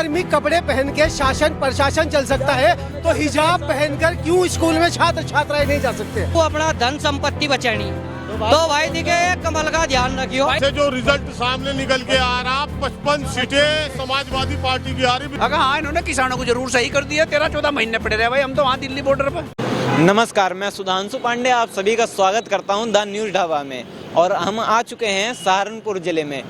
धार्मिक कपड़े पहन के शासन प्रशासन चल सकता है तो हिजाब पहनकर क्यों स्कूल में छात्र छात्राएं नहीं जा सकते? वो अपना धन संपत्ति बचानी तो भाई दिखे कमल का ध्यान रखियो। से जो रिजल्ट सामने निकल के आ रहा 55 सीटें समाजवादी पार्टी की आ रही। अगर हाँ इन्होंने किसानों को जरूर सही कर दिया, 13-14 महीने पड़े रहे भाई, हम तो वहाँ दिल्ली बॉर्डर पर। नमस्कार, मैं सुधांशु पांडे आप सभी का स्वागत करता हूं द न्यूज़ ढाबा में। और हम आ चुके हैं सहारनपुर जिले में।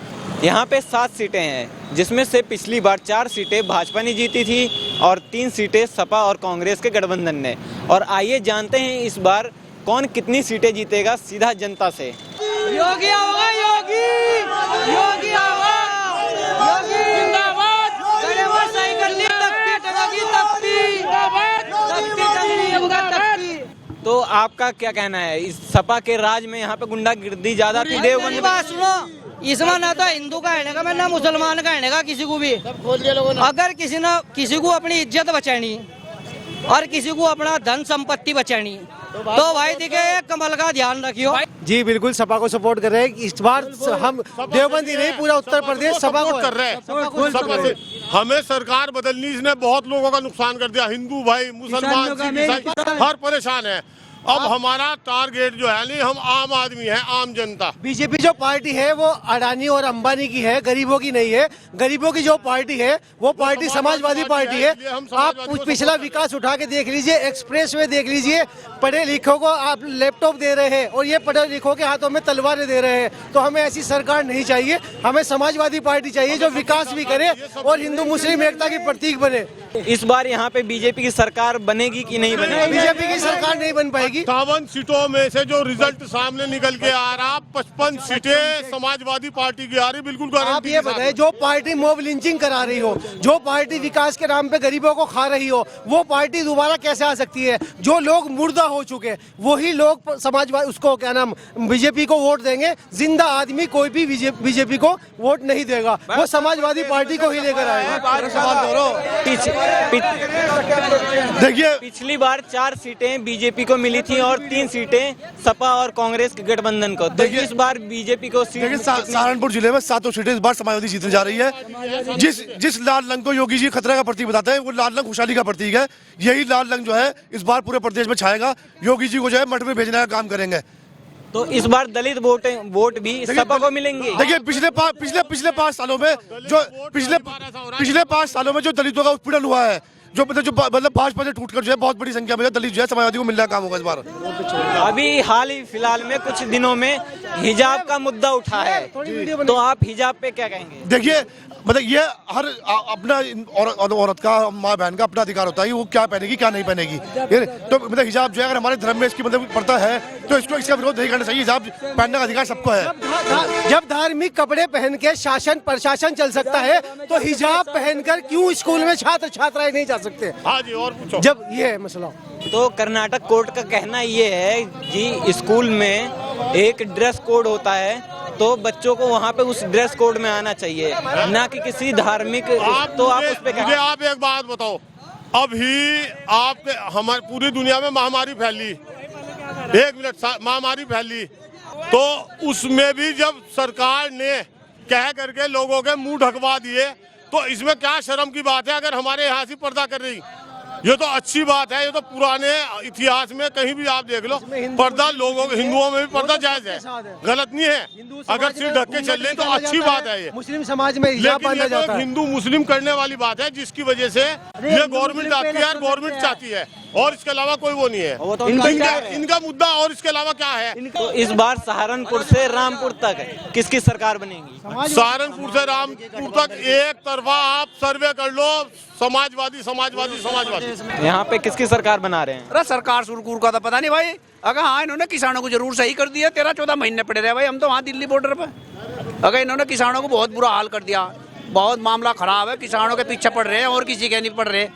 यहाँ पे 7 सीटें हैं, जिसमें से पिछली बार 4 सीटें भाजपा ने जीती थी और 3 सीटें सपा और कांग्रेस के गठबंधन ने। और आइए जानते हैं इस बार कौन कितनी सीटें जीतेगा सीधा जनता से। योगी होगा, योगी योगी होगा, योगी जिंदाबाद। गरीबों सही कर ली, तख्ती टंगी, तख्ती। तो आपका क्या कहना है, इस सपा के राज में यहाँ पे गुंडागिर्दी ज्यादा थी? देवबंद बात सुनो, इसमें ना तो हिंदू का कहने का, मैं ना मुसलमान का कहने का, किसी को भी अगर किसी को अपनी इज्जत बचानी और किसी को अपना धन संपत्ति बचानी तो भाई दिखे कमल का ध्यान रखियो। जी बिल्कुल, सपा को सपोर्ट कर रहे हैं इस बार। हम देवबंदी नहीं, पूरा उत्तर प्रदेश सपा को कर रहे हैं। हमें सरकार बदलनी, इसने बहुत लोगों का नुकसान कर दिया। हिंदू भाई, मुसलमान, सिख, ईसाई हर परेशान है। अब हमारा टारगेट जो है, नहीं हम आम आदमी है, आम जनता। बीजेपी जो पार्टी है वो अडानी और अंबानी की है, गरीबों की नहीं है। गरीबों की जो पार्टी है वो पार्टी समाजवादी पार्टी है। आप पिछला विकास उठा के देख लीजिए, एक्सप्रेस वे देख लीजिए। पढ़े लिखों को आप लैपटॉप दे रहे हैं और ये पढ़े लिखों के हाथों में तलवारें दे रहे हैं। तो हमें ऐसी सरकार नहीं चाहिए, हमें समाजवादी पार्टी चाहिए जो विकास भी करे और हिंदू मुस्लिम एकता की प्रतीक बने। इस बार यहाँ पे बीजेपी की सरकार बनेगी कि नहीं बनेगी? बीजेपी की सरकार नहीं बन पाएगी। 58 सीटों में से जो रिजल्ट सामने निकल के आ रहा 55 सीटें समाजवादी पार्टी की आ रही, बिल्कुल। आप ये बताएं, जो पार्टी मॉब लिंचिंग करा रही हो, जो पार्टी विकास के नाम पे गरीबों को खा रही हो, वो पार्टी दोबारा कैसे आ सकती है? जो लोग मुर्दा हो चुके वही लोग समाजवादी उसको क्या नाम बीजेपी को वोट देंगे। जिंदा आदमी कोई भी बीजेपी को वोट नहीं देगा, वो समाजवादी पार्टी को ही लेकर आएगा। देखिए, पिछली बार 4 सीटें बीजेपी को मिली थी और 3 सीटें सपा और कांग्रेस के गठबंधन को। तो इस बार बीजेपी को देखिए, सहारनपुर जिले में 7 सीटें इस बार समाजवादी जीतने जा रही है। जिस लाल रंग को योगी जी खतरे का प्रतीक बताते हैं, वो लाल रंग खुशहाली का प्रतीक है। यही लाल रंग जो है इस बार पूरे प्रदेश में छाएगा। योगी जी को जो है मठ में भेजने का काम करेंगे। तो इस बार दलित वोट भी सपा को मिलेंगे। देखिए, पिछले 5 सालों में जो पिछले 5 सालों में जो दलितों का उत्पीड़न हुआ है, जो मतलब भाजपा से टूटकर जो है बहुत बड़ी संख्या में दलित जो है समाजवादी को मिलने का काम होगा इस बार। अभी हाल ही फिलहाल में कुछ दिनों में हिजाब का मुद्दा उठा है, तो आप हिजाब पे क्या कहेंगे? देखिए, मतलब ये हर अपना औरत का, माँ बहन का अपना अधिकार होता है वो क्या पहनेगी क्या नहीं पहनेगी। तो मतलब हिजाब जो है, अगर हमारे धर्म में इसकी मतलब प्रथा है तो इसका विरोध नहीं करना चाहिए। हिजाब पहनने का अधिकार सबको है। जब धार्मिक कपड़े पहन के शासन प्रशासन चल सकता है तो हिजाब पहनकर क्यों स्कूल में छात्र छात्राएं नहीं जा सकते? हाँ जी, और पूछो। जब ये है मसला। तो कर्नाटक कोर्ट का कहना ये है कि स्कूल में एक ड्रेस कोड होता है, तो बच्चों को वहाँ पे उस ड्रेस कोड में आना चाहिए, ना कि किसी धार्मिक। तो आप उस पे मुझे आप एक बात बताओ, अभी आपके हमारी पूरी दुनिया में महामारी फैली, 1 मिनट, महामारी फैली, तो उसमें भी जब सरकार ने कह करके लोगों के मुंह ढकवा दिए, तो इसमें क्या शर्म की बात है? अगर हमारे यहाँ से पर्दा कर रही, ये तो अच्छी बात है। ये तो पुराने इतिहास में कहीं भी आप देख लो, पर्दा लोगों हिंदुओं में भी पर्दा जायज है, गलत नहीं है। अगर सिर ढक के चल रहे तो अच्छी बात है। ये मुस्लिम समाज में हिजाब बांधा जाता है। हिंदू मुस्लिम करने वाली बात है, जिसकी वजह से ये गवर्नमेंट आती है, गवर्नमेंट चाहती है, और इसके अलावा कोई वो नहीं है। इनका मुद्दा और इसके अलावा क्या है? तो इस बार सहारनपुर से रामपुर तक किसकी सरकार बनेगी? सहारनपुर से रामपुर तक एक तरफा आप सर्वे कर लो, समाजवादी समाजवादी समाजवादी। यहाँ पे किसकी सरकार बना रहे हैं? अरे सरकार सुरकुर का तो पता नहीं भाई। अगर हाँ इन्होंने किसानों को जरूर सही कर दिया, 13-14 महीने पड़े रहे भाई, हम तो वहाँ दिल्ली बॉर्डर पर। अगर इन्होंने किसानों को बहुत बुरा हाल कर दिया, बहुत मामला खराब है, किसानों के पीछे पड़ रहे हैं और किसी के नहीं पड़ रहे।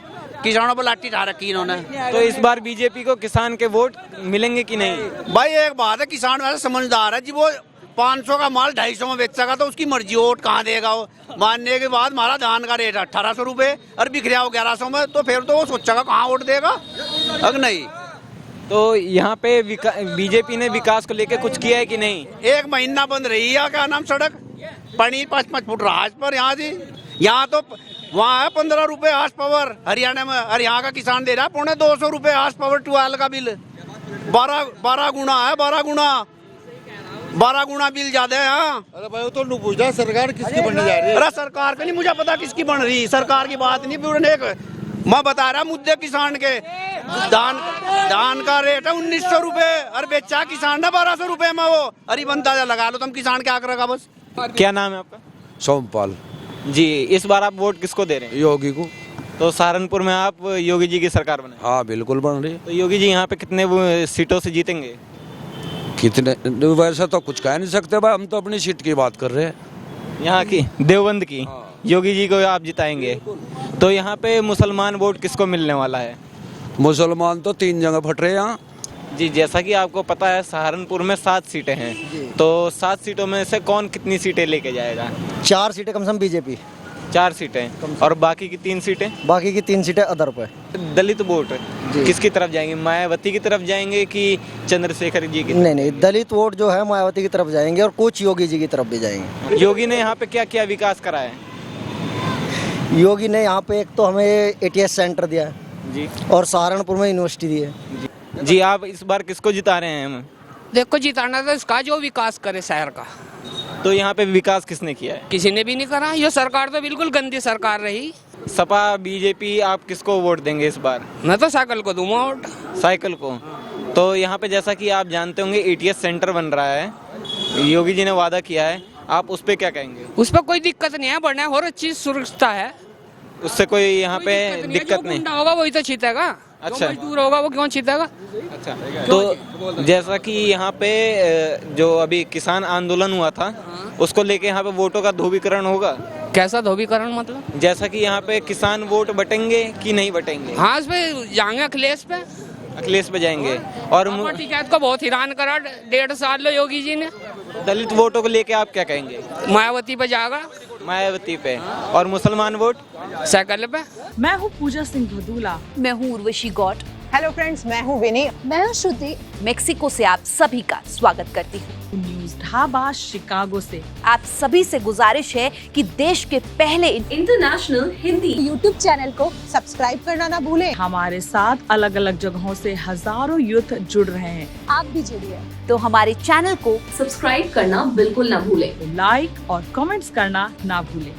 किसानों पर लाठी उठा रखी इन्होंने। तो इस बार बीजेपी को किसान के वोट मिलेंगे कि नहीं? भाई एक बात है, किसान वैसे समझदार है जी, वो 500 का माल 250 में बेचेगा तो उसकी मर्जी, वोट कहाँ देगा वो? मानने के बाद हमारा धान का रेट 1800 रुपये और बिक रहा हो 1100 में, तो फिर तो वो सोचेगा कहाँ वोट देगा, अगर नहीं। तो यहाँ पे बीजेपी ने विकास को लेकर कुछ किया है कि नहीं? 1 महीना बंद रही है क्या नाम सड़क, पानी 5-5 फुट रहा है पर यहाँ से। यहाँ तो वहाँ है 15 रुपए हार्स पावर हरियाणा में, और यहाँ का किसान दे रहा है 250 रुपए हार्स पावर ट्यूबवेल का बिल। 12 गुना है, 12 गुना बिल ज्यादा है। हाँ अरे भाई तो नहीं पूछा सरकार किसकी बनने जा रही है। अरे सरकार का नहीं मुझे पता किसकी बन रही, सरकार की बात नहीं पूरे। मैं बता रहा मुद्दे किसान के। धान का रेट है 1900 रुपए और बेचा किसान ने 1200 रुपए में। वो अरे अंदाजा लगा लो तुम किसान क्या करेगा बस। क्या नाम है आपका? सोमपाल। जी, इस बार आप वोट किसको दे रहे हैं? योगी को। तो सहारनपुर में आप योगी जी की सरकार बनाए। हाँ बिल्कुल बन रही है। तो योगी जी यहाँ पे कितने सीटों से जीतेंगे? कितने वैसा तो कुछ कह नहीं सकते भाई, हम तो अपनी सीट की बात कर रहे हैं, यहाँ की देवबंद की। योगी जी को आप जिताएंगे तो यहाँ पे मुसलमान वोट किसको मिलने वाला है? मुसलमान तो 3 जगह फट रहे हैं यहाँ। जी, जैसा कि आपको पता है सहारनपुर में 7 सीटें हैं, तो 7 सीटों में से कौन कितनी सीटें लेके जाएगा? 4 सीटें कम से कम बीजेपी, 4 सीटें, और बाकी की 3 सीटें? बाकी की 3 सीटें अदर पे। दलित वोट किसकी तरफ जाएंगे? मायावती की तरफ जाएंगे कि चंद्रशेखर जी की? नहीं, दलित वोट जो है मायावती की तरफ जाएंगे और कुछ योगी जी की तरफ भी जाएंगे। योगी ने यहाँ पे क्या क्या विकास करा है? योगी ने यहाँ पे एक तो हमें ATS सेंटर दिया है जी, और सहारनपुर में यूनिवर्सिटी दी है। जी, आप इस बार किसको जिता रहे हैं? हम देखो जिताना तो इसका जो विकास करे शहर का। तो यहाँ पे विकास किसने किया है? किसी ने भी नहीं करा। ये सरकार तो बिल्कुल गंदी सरकार रही। सपा बीजेपी आप किसको वोट देंगे इस बार? मैं तो साइकिल को दूंगा वोट। साइकिल को। तो यहाँ पे जैसा कि आप जानते होंगे ATS सेंटर बन रहा है, योगी जी ने वादा किया है, आप उस पे क्या कहेंगे? उस पर कोई दिक्कत नहीं है, बढ़िया और अच्छी सुरक्षा है। उससे कोई यहाँ पे दिक्कत जो नहीं? गुंडा होगा वही तो जीतेगा। अच्छा। जो मजदूर होगा वो क्यों जीतेगा? अच्छा, तो जैसा कि यहाँ पे जो अभी किसान आंदोलन हुआ था, उसको लेके यहाँ पे वोटों का ध्रुवीकरण होगा? कैसा ध्रुवीकरण मतलब? जैसा कि यहाँ पे किसान वोट बटेंगे कि नहीं बटेंगे? हाँ इस पे जाएंगे अखिलेश पे। अखिलेश पे जाएंगे। और टिकैत को बहुत हैरान करा 1.5 साल लो योगी जी ने। दलित वोटों को लेके आप क्या कहेंगे? मायावती पे जाएगा। मायावती पे। और मुसलमान वोट? साइकिल पे। मैं हूँ पूजा सिंह भदूला। मैं हूँ उर्वशी गौट। हेलो फ्रेंड्स, मैं हूँ विनी। मैं हूँ श्रुति। मेक्सिको से आप सभी का स्वागत करती हूँ। न्यूज ढाबा शिकागो से आप सभी से गुजारिश है कि देश के पहले इंटरनेशनल हिंदी यूट्यूब चैनल को सब्सक्राइब करना ना भूलें। हमारे साथ अलग अलग जगहों से हजारों यूथ जुड़ रहे हैं। आप भी जुड़िए। तो हमारे चैनल को सब्सक्राइब करना बिल्कुल ना भूलें। लाइक और कमेंट्स करना ना भूलें।